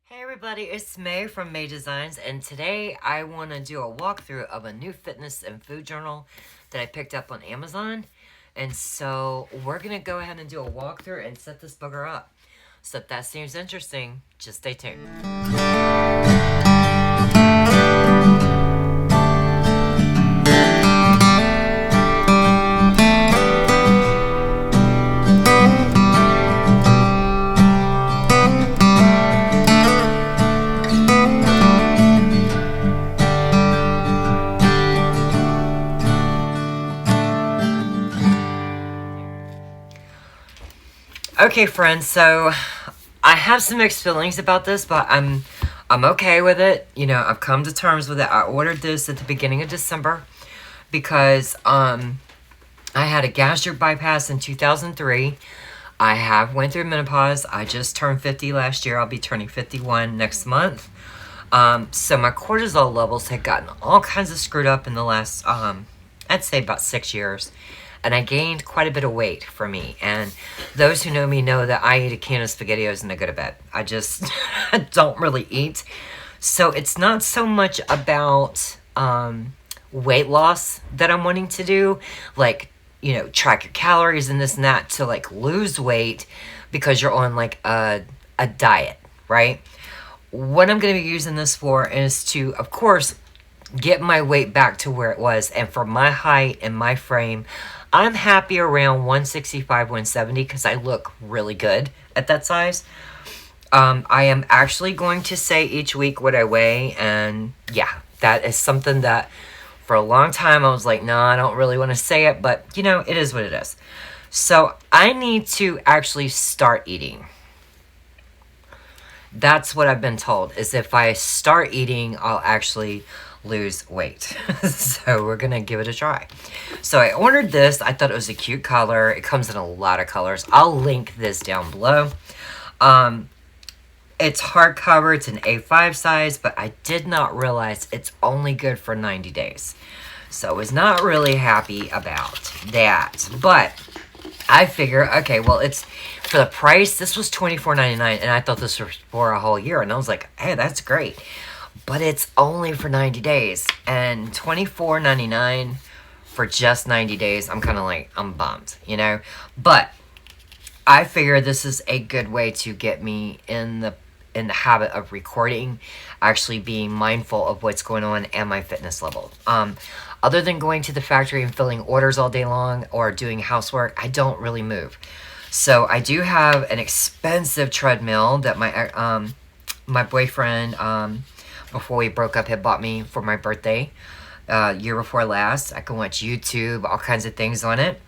Hey everybody, it's May from May Designs, and today I want to do a walkthrough of a new fitness and food journal that I picked up on Amazon. And so we're going to go ahead and do a walkthrough and set this booger up. So if that seems interesting, just stay tuned. Okay, friends, so I have some mixed feelings about this, but I'm okay with it. You know, I've come to terms with it. I ordered this at the beginning of December because I had a gastric bypass in 2003. I have went through menopause. I just turned 50 last year. I'll be turning 51 next month. So my cortisol levels had gotten all kinds of screwed up in the last, I'd say about 6 years. And I gained quite a bit of weight for me. And those who know me know that I eat a can of SpaghettiOs and I go to bed. I just don't really eat. So it's not so much about weight loss that I'm wanting to do. Like, you know, track your calories and this and that to like lose weight because you're on like a diet, right? What I'm going to be using this for is to, of course, get my weight back to where it was. And for my height and my frame, I'm happy around 165, 170 because I look really good at that size. I am actually going to say each week what I weigh. And yeah, that is something that for a long time I was like, no, I don't really want to say it. But, you know, it is what it is. So I need to actually start eating. That's what I've been told, is if I start eating, I'll actually lose weight. So we're gonna give it a try. So I ordered this. I thought it was a cute color. It comes in a lot of colors. I'll link this down below. It's hardcover. It's an A5 size, but I did not realize it's only good for 90 days. So I was not really happy about that. But I figure, okay, well, it's for the price. This was $24.99, and I thought this was for a whole year. And I was like, hey, that's great. But it's only for 90 days. And $24.99 for just 90 days, I'm kind of like, I'm bummed, you know? But I figure this is a good way to get me in the habit of recording, actually being mindful of what's going on and my fitness level. Other than going to the factory and filling orders all day long or doing housework, I don't really move. So I do have an expensive treadmill that my boyfriend, before we broke up, had bought me for my birthday, year before last. I can watch YouTube, all kinds of things on it.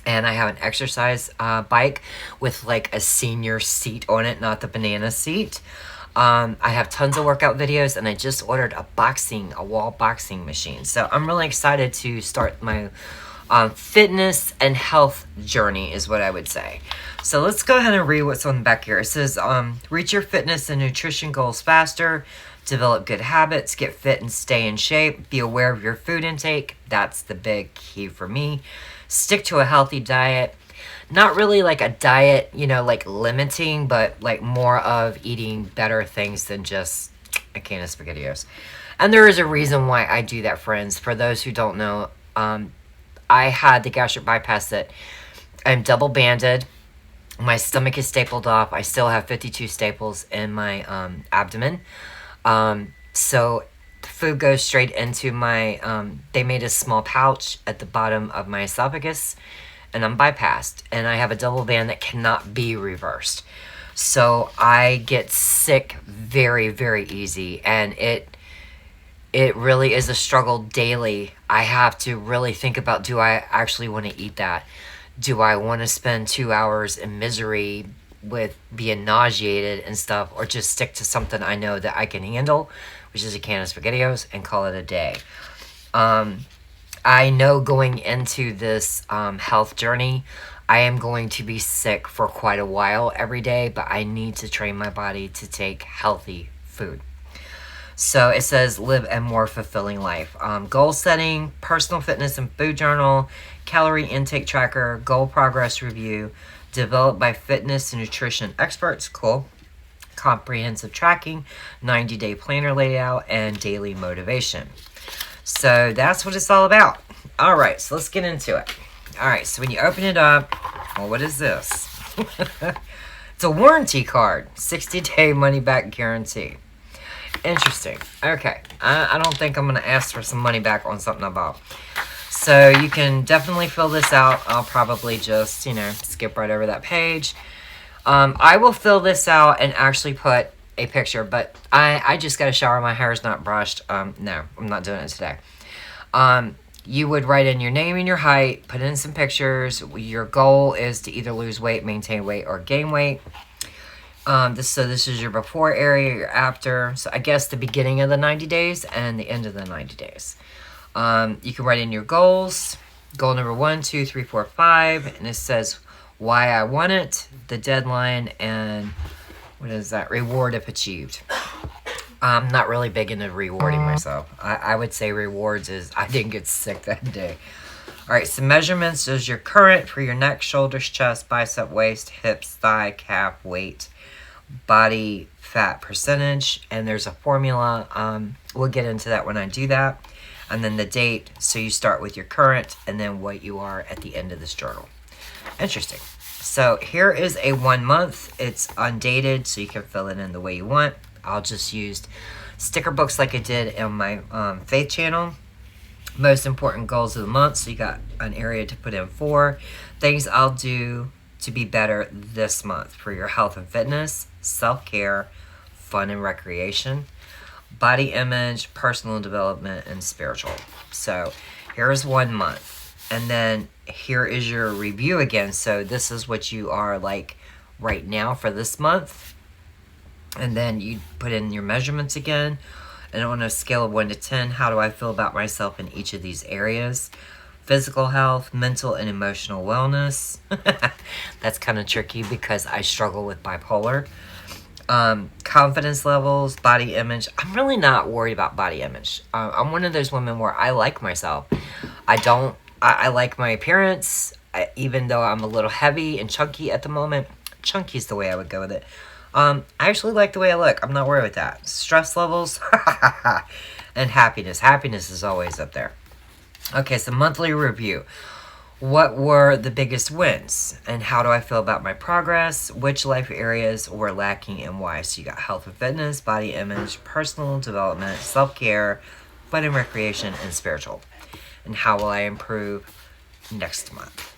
And I have an exercise bike with like a senior seat on it, not the banana seat. I have tons of workout videos, and I just ordered a wall boxing machine. So I'm really excited to start my fitness and health journey, is what I would say. So let's go ahead and read what's on the back here. It says, reach your fitness and nutrition goals faster, develop good habits, get fit and stay in shape, be aware of your food intake. That's the big key for me. Stick to a healthy diet. Not really like a diet, you know, like limiting, but like more of eating better things than just a can of SpaghettiOs. And there is a reason why I do that, friends. For those who don't know, I had the gastric bypass that I'm double banded. My stomach is stapled off. I still have 52 staples in my abdomen. So the food goes straight into my, they made a small pouch at the bottom of my esophagus, and I'm bypassed, and I have a double band that cannot be reversed. So I get sick very, very easy, and it really is a struggle daily. I have to really think about, do I actually want to eat that? Do I want to spend 2 hours in misery with being nauseated and stuff, or just stick to something I know that I can handle, which is a can of SpaghettiOs, and call it a day? I know going into this health journey, I am going to be sick for quite a while every day, but I need to train my body to take healthy food. So it says, live a more fulfilling life. Goal setting, personal fitness and food journal, calorie intake tracker, goal progress review, developed by fitness and nutrition experts. Cool. comprehensive tracking, 90-day planner layout, and daily motivation. So that's what it's all about. All right, so let's get into it. All right, so when you open it up, well, what is this? It's a warranty card, 60-day money-back guarantee. Interesting. Okay, I don't think I'm going to ask for some money back on something I bought. So you can definitely fill this out. I'll probably just, skip right over that page. I will fill this out and actually put a picture, but I just got a shower. My hair is not brushed. No, I'm not doing it today. You would write in your name and your height, put in some pictures. Your goal is to either lose weight, maintain weight, or gain weight. This is your before area, your after. So I guess the beginning of the 90 days and the end of the 90 days. You can write in your goals. Goal number 1, 2, 3, 4, 5. And it says why I want it, the deadline, and what is that? Reward if achieved. I'm not really big into rewarding myself. I would say rewards is I didn't get sick that day. Alright, so measurements is your current for your neck, shoulders, chest, bicep, waist, hips, thigh, calf, weight, body fat percentage, and there's a formula. We'll get into that when I do that. And then the date, so you start with your current and then what you are at the end of this journal. Interesting. So here is a 1 month. It's undated, so you can fill it in the way you want. I'll just use sticker books like I did in my Faith channel. Most important goals of the month. So you got an area to put in 4 things I'll do to be better this month for your health and fitness, self-care, fun and recreation, body image, personal development, and spiritual. So here's 1 month. And then here is your review again. So this is what you are like right now for this month. And then you put in your measurements again. And on a scale of 1 to 10, how do I feel about myself in each of these areas? Physical health, mental and emotional wellness. That's kind of tricky because I struggle with bipolar. Confidence levels, body image. I'm really not worried about body image. I'm one of those women where I like myself. I like my appearance, even though I'm a little heavy and chunky at the moment. Chunky is the way I would go with it. I actually like the way I look. I'm not worried with that. Stress levels and happiness. Happiness is always up there. Okay, so monthly review. What were the biggest wins? And how do I feel about my progress? Which life areas were lacking and why? So you got health and fitness, body image, personal development, self-care, fun and recreation, and spiritual. And how will I improve next month?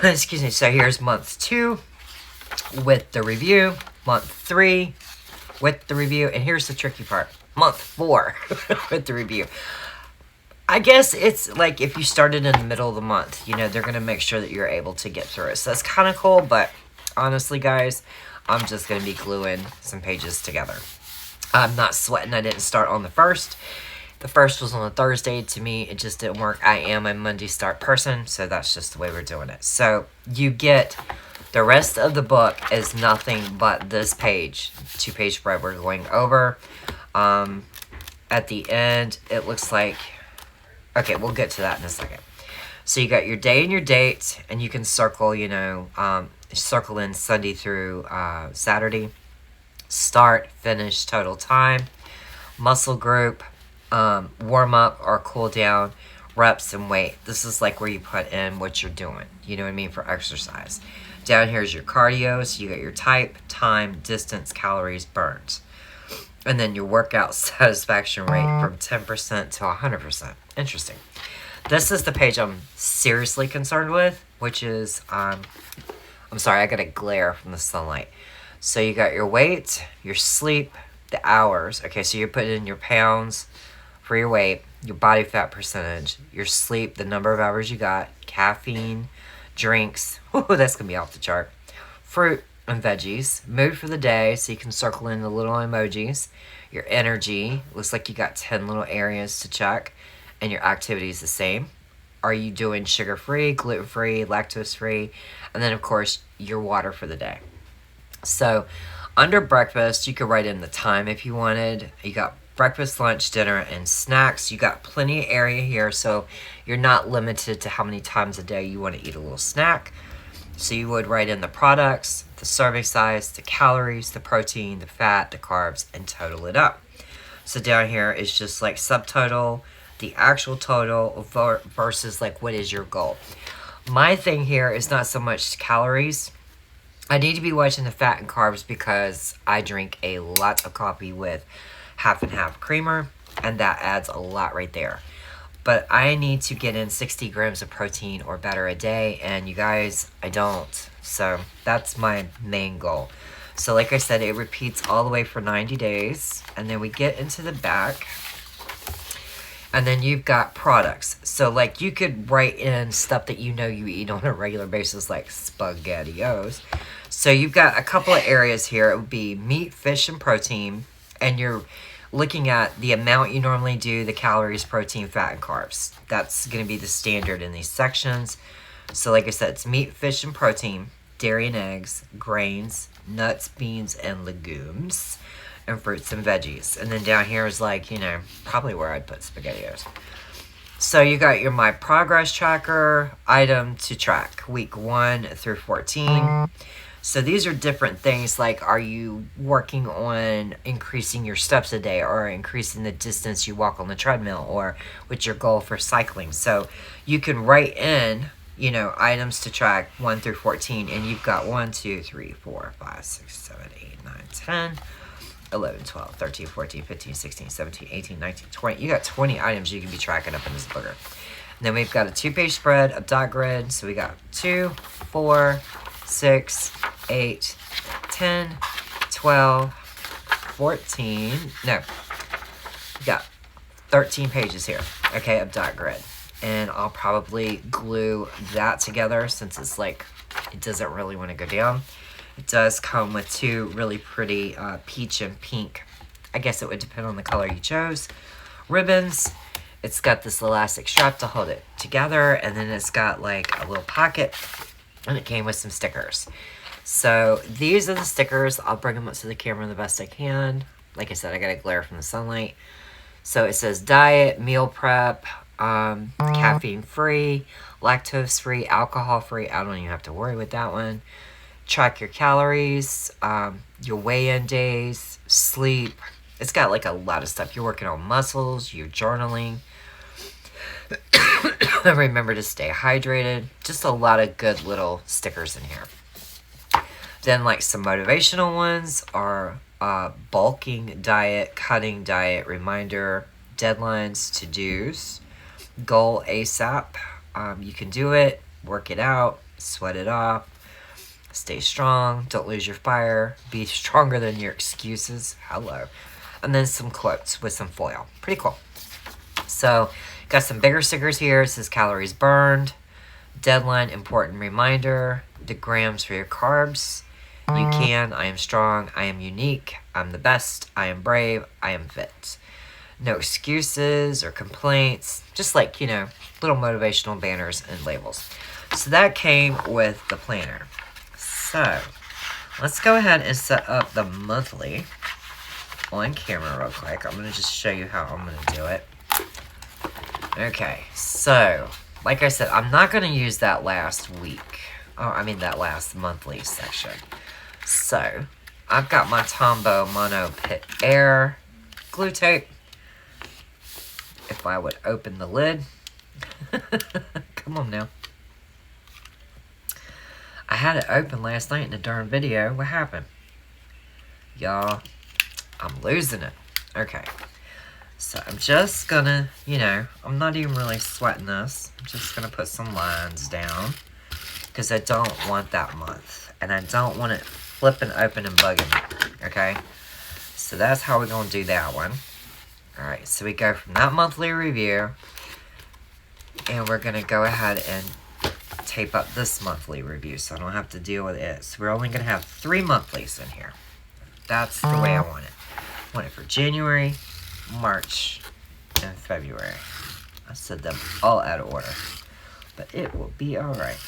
Excuse me. So here's month 2 with the review. Month 3 with the review. And here's the tricky part. Month 4 with the review. I guess it's like if you started in the middle of the month, they're going to make sure that you're able to get through it. So that's kind of cool. But honestly, guys, I'm just going to be gluing some pages together. I'm not sweating. I didn't start on the 1st. The 1st was on a Thursday. To me, it just didn't work. I am a Monday start person, so that's just the way we're doing it. So you get the rest of the book is nothing but this page, 2-page spread we're going over. At the end, it looks like... Okay, we'll get to that in a second. So you got your day and your date, and you can circle, circle in Sunday through Saturday. Start, finish, total time, muscle group, warm up or cool down, reps and weight. This is like where you put in what you're doing, you know what I mean, for exercise. Down here is your cardio, so you got your type, time, distance, calories, burns. And then your workout satisfaction rate from 10% to 100%. Interesting. This is the page I'm seriously concerned with, which is, I'm sorry, I got a glare from the sunlight. So you got your weight, your sleep, the hours. Okay, so you're putting in your pounds for your weight, your body fat percentage, your sleep, the number of hours you got, caffeine, drinks. Ooh, that's going to be off the chart. Fruit and veggies. Mood for the day, so you can circle in the little emojis. Your energy. Looks like you got 10 little areas to check. And your activity is the same. Are you doing sugar-free, gluten-free, lactose-free? And then, of course, your water for the day. So, under breakfast, you could write in the time if you wanted. You got breakfast, lunch, dinner, and snacks. You got plenty of area here, so you're not limited to how many times a day you want to eat a little snack. So you would write in the products, the serving size, the calories, the protein, the fat, the carbs, and total it up. So down here is just like subtotal, the actual total versus like what is your goal. My thing here is not so much calories. I need to be watching the fat and carbs because I drink a lot of coffee with half and half creamer, and that adds a lot right there. But I need to get in 60 grams of protein or better a day, and you guys, I don't. So that's my main goal. So like I said, it repeats all the way for 90 days, and then we get into the back, and then you've got products. So like you could write in stuff that you know you eat on a regular basis, like SpaghettiOs. So you've got a couple of areas here. It would be meat, fish, and protein, and you're looking at the amount you normally do, the calories, protein, fat, and carbs. That's going to be the standard in these sections. So like I said, it's meat, fish, and protein, dairy and eggs, grains, nuts, beans, and legumes, and fruits and veggies. And then down here is like, you know, probably where I'd put SpaghettiOs. So you got your My Progress Tracker item to track week 1 through 14. So these are different things like, are you working on increasing your steps a day or increasing the distance you walk on the treadmill, or what's your goal for cycling? So you can write in, you know, items to track 1 through 14, and you've got 1, 2, 3, 4, 5, 6, 7, 8, 9, 10, 11, 12, 13, 14, 15, 16, 17, 18, 19, 20. You got 20 items you can be tracking up in this booger. And then we've got a 2-page spread, a dot grid. So we got 2, 4, 6, 8, 10, 12, 14. No, we got 13 pages here, okay, of dot grid. And I'll probably glue that together since it's like, it doesn't really want to go down. It does come with 2 really pretty peach and pink, I guess it would depend on the color you chose, ribbons. It's got this elastic strap to hold it together, and then it's got like a little pocket, and it came with some stickers. So these are the stickers. I'll bring them up to the camera the best I can. Like I said, I got a glare from the sunlight. So it says diet, meal prep, caffeine free, lactose free, alcohol free. I don't even have to worry with that one. Track your calories, your weigh-in days, sleep. It's got like a lot of stuff. You're working on muscles, you're journaling. Remember to stay hydrated. Just a lot of good little stickers in here. Then like some motivational ones are bulking diet, cutting diet, reminder, deadlines, to-dos, goal ASAP. You can do it, work it out, sweat it off, stay strong, don't lose your fire, be stronger than your excuses. Hello. And then some quotes with some foil. Pretty cool. So got some bigger stickers here. It says calories burned, deadline, important reminder, the grams for your carbs. You can, I am strong, I am unique, I'm the best, I am brave, I am fit. No excuses or complaints, just like, you know, little motivational banners and labels. So that came with the planner. So let's go ahead and set up the monthly on camera real quick. I'm going to just show you how I'm going to do it. Okay, so like I said, I'm not going to use that last week. Oh, I mean that last monthly section. So I've got my Tombow Mono Pit Air glue tape. If I would open the lid. Come on now. I had it open last night in the darn video. What happened? Y'all, I'm losing it. Okay. So I'm just gonna, you know, I'm not even really sweating this. I'm just gonna put some lines down because I don't want that month. And I don't want it flipping open and bugging me. Okay? So that's how we're gonna do that one. Alright, so we go from that monthly review, and we're gonna go ahead and tape up this monthly review so I don't have to deal with it. So we're only gonna have 3 monthlies in here. That's the way I want it. I want it for January, March, and February. I said them all out of order, but it will be alright.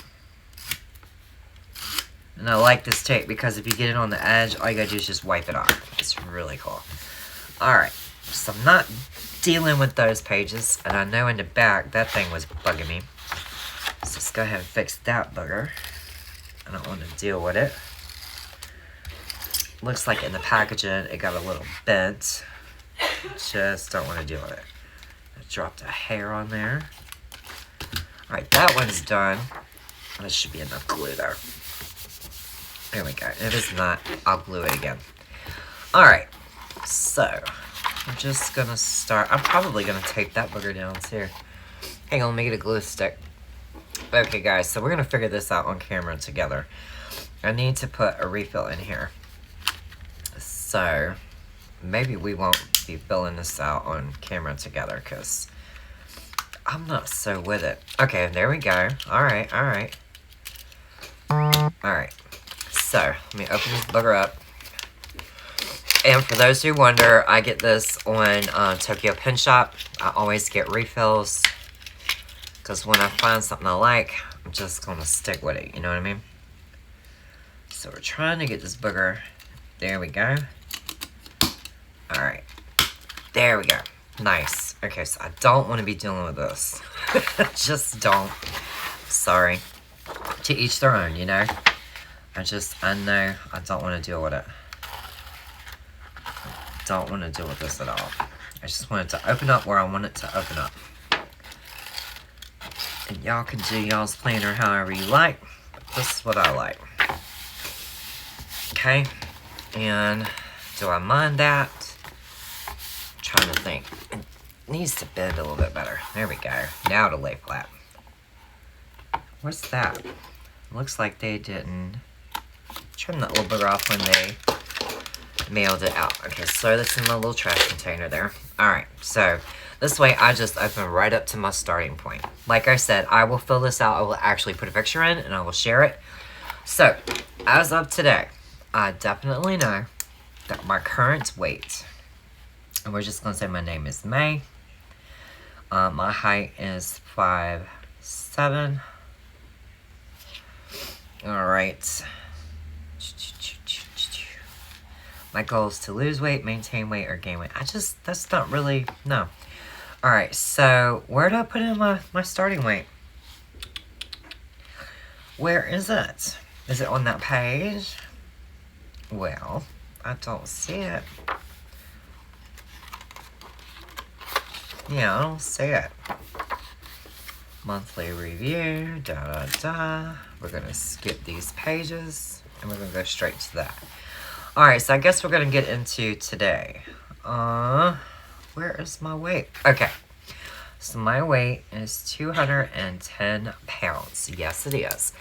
And I like this tape because if you get it on the edge, all you gotta do is just wipe it off. It's really cool. Alright, so I'm not dealing with those pages, and I know in the back that thing was bugging me. So let's go ahead and fix that booger. I don't want to deal with it. Looks like in the packaging it got a little bent. Just don't want to deal with it. I dropped a hair on there. Alright, that one's done. This should be enough glue there. There we go. If it's not, I'll glue it again. Alright, so I'm just gonna start. I'm probably gonna tape that booger down too. Hang on, let me get a glue stick. Okay, guys, so we're gonna figure this out on camera together. I need to put a refill in here. So maybe we won't be filling this out on camera together because I'm not so with it. Okay, there we go. Alright, alright. Alright. So, let me open this booger up. And for those who wonder, I get this on Tokyo Pen Shop. I always get refills. Because when I find something I like, I'm just going to stick with it. You know what I mean? So, we're trying to get this booger. There we go. Alright. There we go. Nice. Okay, so I don't want to be dealing with this. Just don't. Sorry. To each their own, you know? I know I don't want to deal with it. I don't want to deal with this at all. I just want it to open up where I want it to open up. And y'all can do y'all's planner however you like. But this is what I like. Okay? And do I mind that? I'm trying to think. It needs to bend a little bit better. There we go. Now to lay flat. What's that? Looks like they didn't trim that little booger off when they mailed it out. Okay, so that's in my little trash container there. Alright, so this way I just open right up to my starting point. Like I said, I will fill this out. I will actually put a picture in and I will share it. So, as of today, I definitely know that my current weight, and we're just going to say my name is May. My height is 5'7". Alright. My goal is to lose weight, maintain weight, or gain weight. That's not really, no. Alright, so where do I put in my starting weight? Where is it? Is it on that page? Well, I don't see it. Yeah, I don't see it. Monthly review, da-da-da. We're going to skip these pages, and we're going to go straight to that. Alright, so I guess we're going to get into today. Where is my weight? Okay, so my weight is 210 pounds. Yes, it is.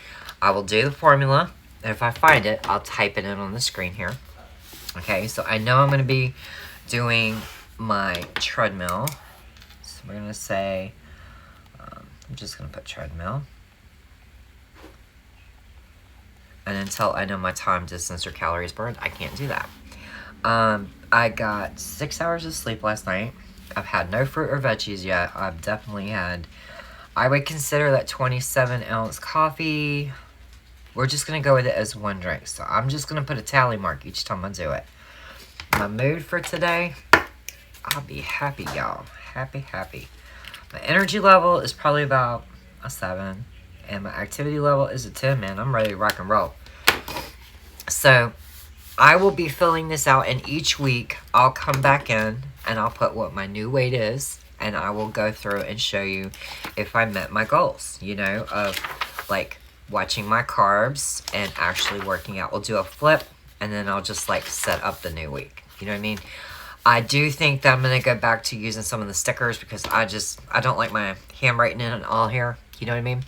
I will do the formula. If I find it, I'll type it in on the screen here. Okay, so I know I'm going to be doing my treadmill. So we're going to say, I'm just going to put treadmill. And until I know my time, distance, or calories burned, I can't do that. I got 6 hours of sleep last night. I've had no fruit or veggies yet. I've definitely had, I would consider that 27-ounce coffee. We're just going to go with it as one drink. So I'm just going to put a tally mark each time I do it. My mood for today, I'll be happy, y'all. Happy, happy. My energy level is probably about a 7. And my activity level is a 10, man. I'm ready to rock and roll. So, I will be filling this out, and each week I'll come back in and I'll put what my new weight is, and I will go through and show you if I met my goals, you know, of like watching my carbs and actually working out. We'll do a flip, and then I'll just like set up the new week. You know what I mean? I do think that I'm going to go back to using some of the stickers because I don't like my handwriting in it all here. You know what I mean?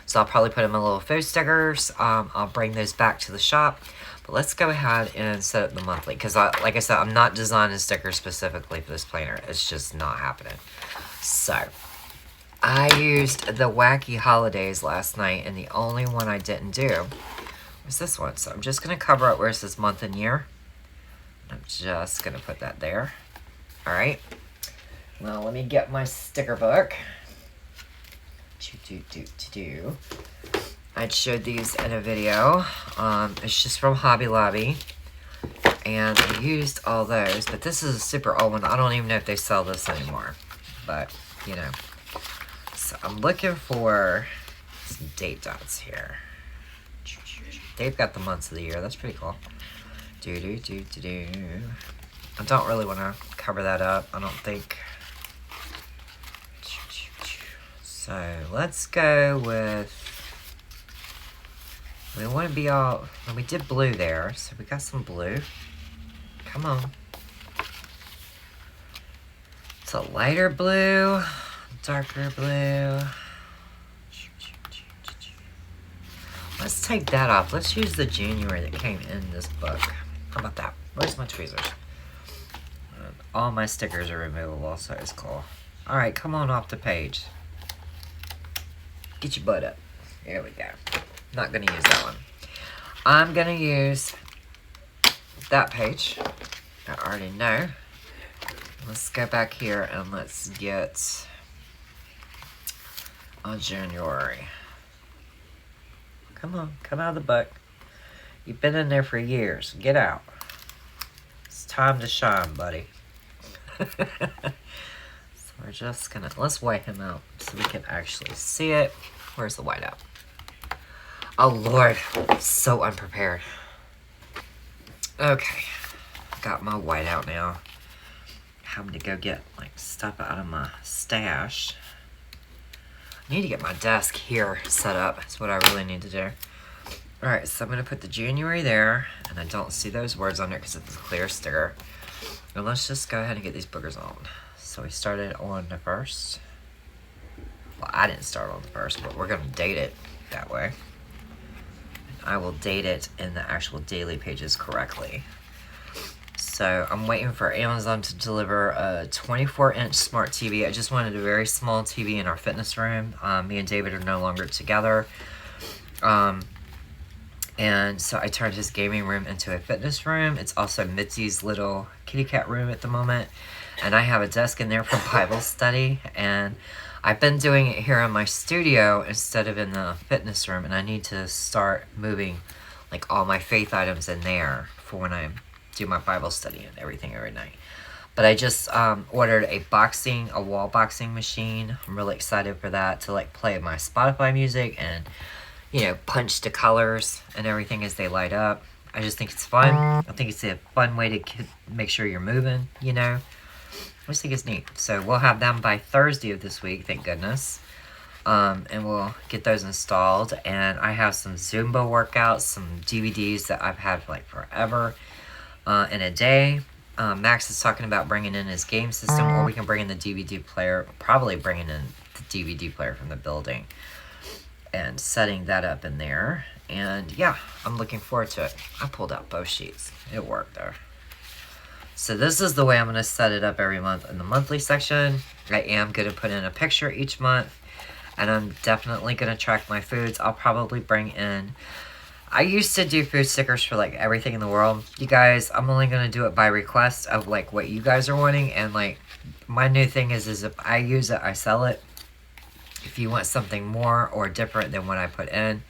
So I'll probably put in my little food stickers. I'll bring those back to the shop. But let's go ahead and set up the monthly. Because like I said, I'm not designing stickers specifically for this planner. It's just not happening. So, I used the Wacky Holidays last night. And the only one I didn't do was this one. So I'm just going to cover up where it says month and year. I'm just going to put that there. Alright. Now let me get my sticker book. I showed these in a video. It's just from Hobby Lobby. And I used all those. But this is a super old one. I don't even know if they sell this anymore. But, you know. So I'm looking for some date dots here. They've got the months of the year. That's pretty cool. I don't really want to cover that up, I don't think. So let's go with, we want to be all, well, we did blue there, so we got some blue. Come on. It's a lighter blue, darker blue. Let's take that off. Let's use the January that came in this book. How about that? Where's my tweezers? All my stickers are removable, so it's cool. Alright, come on off the page. Get your butt up. There we go. Not gonna use that one. I'm gonna use that page. I already know. Let's go back here and let's get on January. Come on, come out of the book. You've been in there for years. Get out. It's time to shine, buddy. So we're just gonna, let's white him out so we can actually see it. Where's the whiteout? Oh Lord, so unprepared. Okay, got my whiteout now. Having to go get like stuff out of my stash. I need to get my desk here set up. That's what I really need to do. Alright, so I'm going to put the January there, and I don't see those words on it because it's a clear sticker. And let's just go ahead and get these boogers on. So we started on the 1st. Well, I didn't start on the 1st, but we're going to date it that way. I will date it in the actual daily pages correctly. So I'm waiting for Amazon to deliver a 24-inch smart TV. I just wanted a very small TV in our fitness room. Me and David are no longer together. And so I turned his gaming room into a fitness room. It's also Mitzi's little kitty cat room at the moment. And I have a desk in there for Bible study. And I've been doing it here in my studio instead of in the fitness room. And I need to start moving like all my faith items in there for when I do my Bible study and everything every night. But I just ordered a wall boxing machine. I'm really excited for that, to like play my Spotify music and, you know, punch the colors and everything as they light up. I just think it's fun. I think it's a fun way to make sure you're moving, you know. I just think it's neat. So we'll have them by Thursday of this week, thank goodness. And we'll get those installed. And I have some Zumba workouts, some DVDs that I've had for like forever in a day. Max is talking about bringing in his game system, or we can bring in the DVD player, probably bringing in the DVD player from the building and setting that up in there. And yeah, I'm looking forward to it. I pulled out both sheets. It worked there. So this is the way I'm going to set it up every month. In the monthly section, I am going to put in a picture each month. And I'm definitely going to track my foods. I'll probably bring in, I used to do food stickers for like everything in the world. You guys, I'm only going to do it by request of like what you guys are wanting. And like my new thing is if I use it, I sell it. If you want something more or different than what I put in,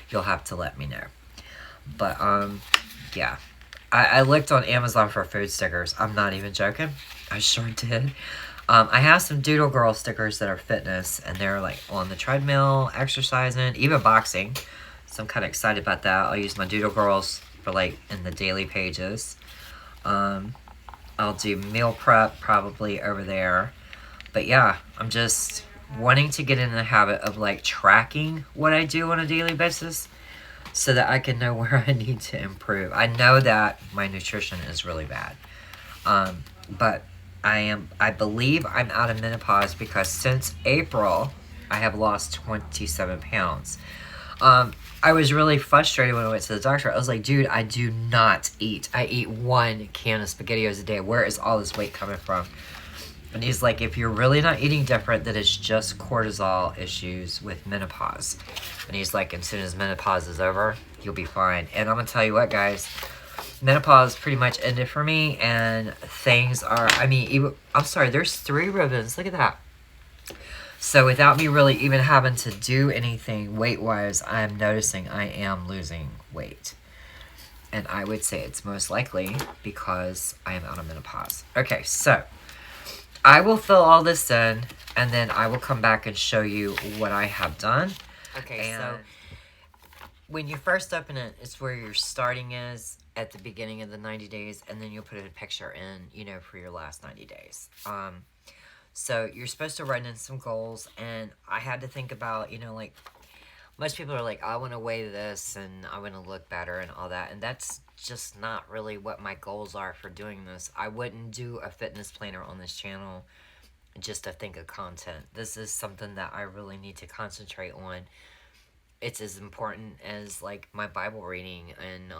you'll have to let me know. But yeah, I looked on Amazon for food stickers. I'm not even joking. I sure did. I have some Doodle Girl stickers that are fitness, and they're like on the treadmill, exercising, even boxing. So I'm kind of excited about that. I'll use my Doodle Girls for like in the daily pages. I'll do meal prep probably over there. But yeah, I'm just wanting to get in the habit of like tracking what I do on a daily basis so that I can know where I need to improve. I know that my nutrition is really bad. But I believe I'm out of menopause because since April, I have lost 27 pounds. I was really frustrated when I went to the doctor. I was like, dude, I do not eat. I eat 1 can of SpaghettiOs a day. Where is all this weight coming from? And he's like, if you're really not eating different, then it's just cortisol issues with menopause. And he's like, as soon as menopause is over, you'll be fine. And I'm going to tell you what, guys. Menopause pretty much ended for me. And things are, I mean, I'm sorry, there's 3 ribbons. Look at that. So without me really even having to do anything weight-wise, I'm noticing I am losing weight. And I would say it's most likely because I am out of menopause. Okay, so I will fill all this in, and then I will come back and show you what I have done. Okay, so when you first open it, it's where your starting is at the beginning of the 90 days, and then you'll put a picture in, for your last 90 days. So you're supposed to write in some goals, and I had to think about, like, most people are like, I want to weigh this, and I want to look better, and all that, and that's just not really what my goals are for doing this. I wouldn't do a fitness planner on this channel just to think of content. This is something that I really need to concentrate on. It's as important as, like, my Bible reading and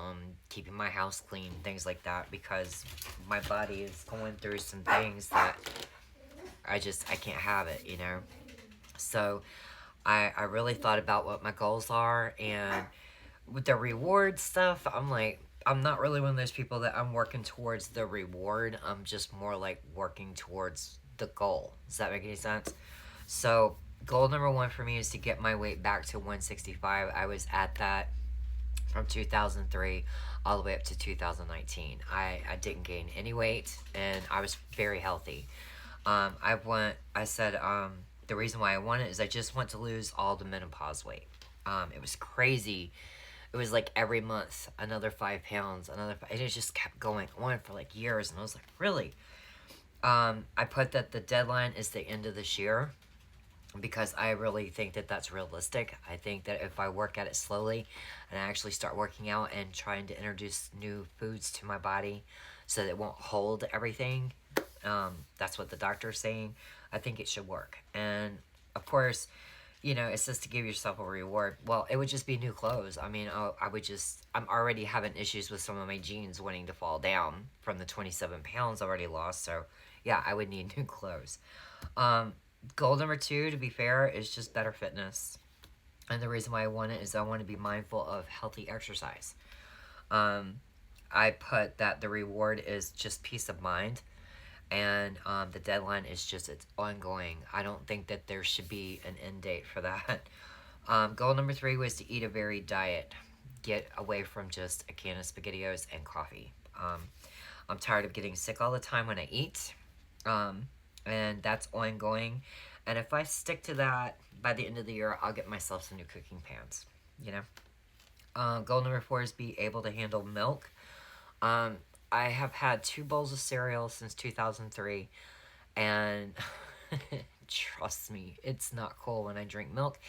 keeping my house clean, things like that, because my body is going through some things that I can't have it, So I really thought about what my goals are, and with the reward stuff, I'm not really one of those people that I'm working towards the reward. I'm just more like working towards the goal. Does that make any sense? So goal number 1 for me is to get my weight back to 165. I was at that from 2003 all the way up to 2019. I didn't gain any weight, and I was very healthy. The reason why I want it is I just want to lose all the menopause weight. It was crazy. It was like every month, another 5 pounds, and it just kept going on for like years, and I was like, really? I put that the deadline is the end of this year, because I really think that that's realistic. I think that if I work at it slowly, and I actually start working out and trying to introduce new foods to my body so that it won't hold everything, that's what the doctor's saying, I think it should work. And of course, it says to give yourself a reward. Well, it would just be new clothes. I mean, I'm already having issues with some of my jeans wanting to fall down from the 27 pounds I already lost. So yeah, I would need new clothes. Goal number 2, to be fair, is just better fitness. And the reason why I want it is I want to be mindful of healthy exercise. I put that the reward is just peace of mind. And the deadline is just, it's ongoing. I don't think that there should be an end date for that. Goal number 3 was to eat a varied diet. Get away from just a can of SpaghettiOs and coffee. I'm tired of getting sick all the time when I eat. And that's ongoing. And if I stick to that, by the end of the year, I'll get myself some new cooking pans. Goal number 4 is be able to handle milk. I have had 2 bowls of cereal since 2003, and trust me, it's not cool when I drink milk.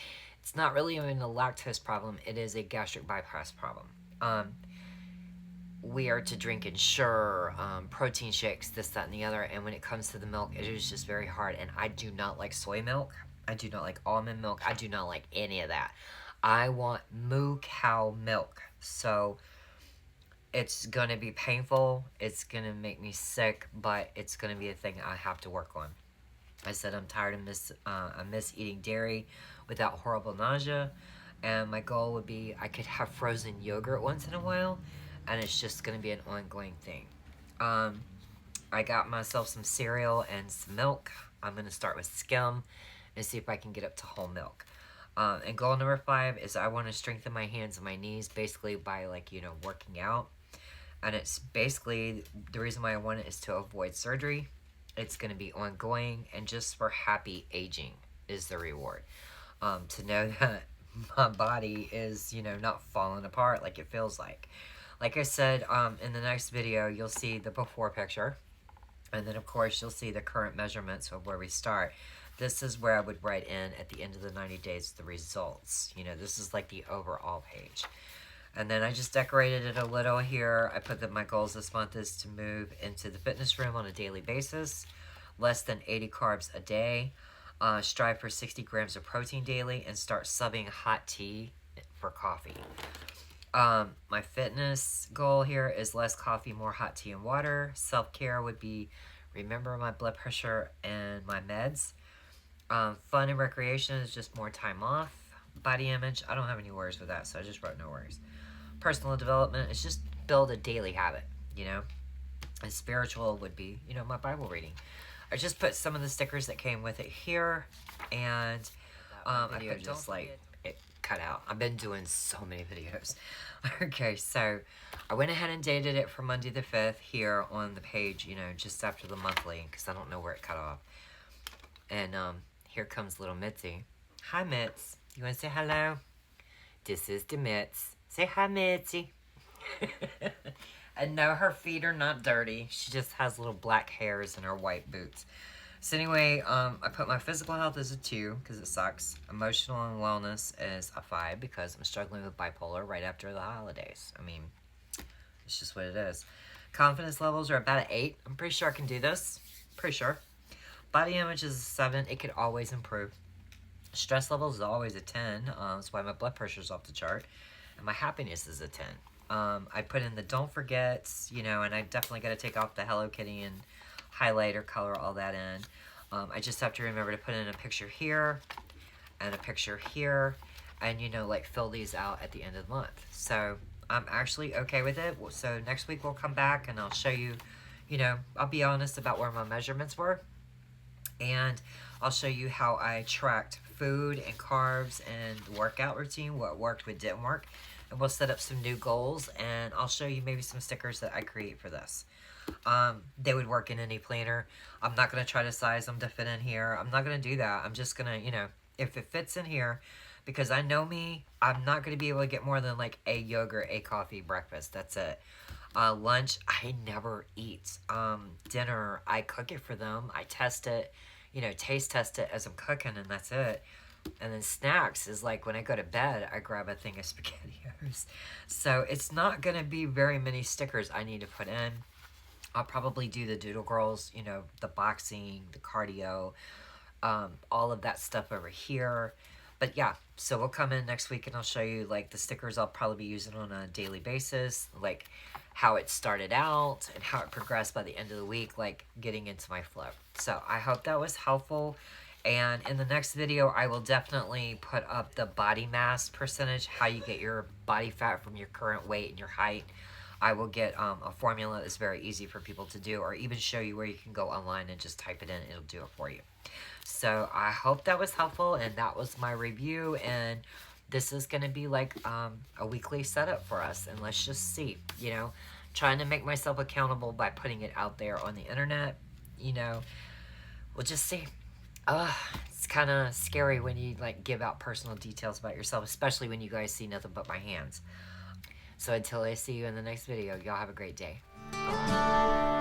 It's not really even a lactose problem, it is a gastric bypass problem. We are to drink Ensure, protein shakes, this, that, and the other, and when it comes to the milk, it is just very hard, and I do not like soy milk. I do not like almond milk. I do not like any of that. I want moo cow milk. So it's going to be painful, it's going to make me sick, but it's going to be a thing I have to work on. I said I'm tired of I miss eating dairy without horrible nausea, and my goal would be I could have frozen yogurt once in a while, and it's just going to be an ongoing thing. I got myself some cereal and some milk. I'm going to start with skim and see if I can get up to whole milk. And goal number 5 is I want to strengthen my hands and my knees, basically by, working out. And it's basically, the reason why I want it is to avoid surgery. It's going to be ongoing, and just for happy aging is the reward. To know that my body is, not falling apart like it feels like. Like I said, in the next video, you'll see the before picture. And then, of course, you'll see the current measurements of where we start. This is where I would write in at the end of the 90 days the results. This is like the overall page. And then I just decorated it a little here. I put that my goals this month is to move into the fitness room on a daily basis, less than 80 carbs a day, strive for 60 grams of protein daily, and start subbing hot tea for coffee. My fitness goal here is less coffee, more hot tea and water. Self-care would be remember my blood pressure and my meds. Fun and recreation is just more time off. Body image, I don't have any worries with that, so I just wrote no worries. Personal development is just build a daily habit, And spiritual would be, my Bible reading. I just put some of the stickers that came with it here, and I put just like it cut out. I've been doing so many videos. Okay, so I went ahead and dated it for Monday the 5th here on the page, just after the monthly, because I don't know where it cut off. And here comes little Mitzi. Hi, Mitz. You want to say hello? This is the Mitz. Say hi, Mitzi. And no, her feet are not dirty. She just has little black hairs in her white boots. So anyway, I put my physical health as a 2 because it sucks. Emotional and wellness is a 5 because I'm struggling with bipolar right after the holidays. I mean, it's just what it is. Confidence levels are about an 8. I'm pretty sure I can do this. Pretty sure. Body image is a 7. It could always improve. Stress levels is always a 10. That's why my blood pressure is off the chart. And my happiness is a 10. I put in the don't forgets, you know, and I definitely got to take off the Hello Kitty and highlight or color all that in. I just have to remember to put in a picture here and a picture here and, you know, like fill these out at the end of the month. So I'm actually okay with it. So next week we'll come back and I'll show you, you know, I'll be honest about where my measurements were. And I'll show you how I tracked food and carbs and workout routine, what worked, what didn't work. And we'll set up some new goals, and I'll show you maybe some stickers that I create for this. They would work in any planner. I'm not going to try to size them to fit in here. I'm not going to do that. I'm just going to, you know, if it fits in here, because I know me, I'm not going to be able to get more than like a yogurt, a coffee, breakfast. That's it. Lunch, I never eat. Dinner, I cook it for them. I test it, you know, taste test it as I'm cooking, and that's it. And then snacks is like when I go to bed, I grab a thing of SpaghettiOs. So it's not going to be very many stickers I need to put in. I'll probably do the Doodle Girls, you know, the boxing, the cardio, all of that stuff over here. But yeah, so we'll come in next week and I'll show you like the stickers I'll probably be using on a daily basis, like how it started out and how it progressed by the end of the week, like getting into my flow. So I hope that was helpful. And in the next video, I will definitely put up the body mass percentage, how you get your body fat from your current weight and your height. I will get a formula that's very easy for people to do, or even show you where you can go online and just type it in. It'll do it for you. So I hope that was helpful, and that was my review. And this is going to be like a weekly setup for us. And let's just see, you know, trying to make myself accountable by putting it out there on the internet. You know, we'll just see. It's kind of scary when you like give out personal details about yourself, especially when you guys see nothing but my hands. So until I see you in the next video, y'all have a great day. Bye.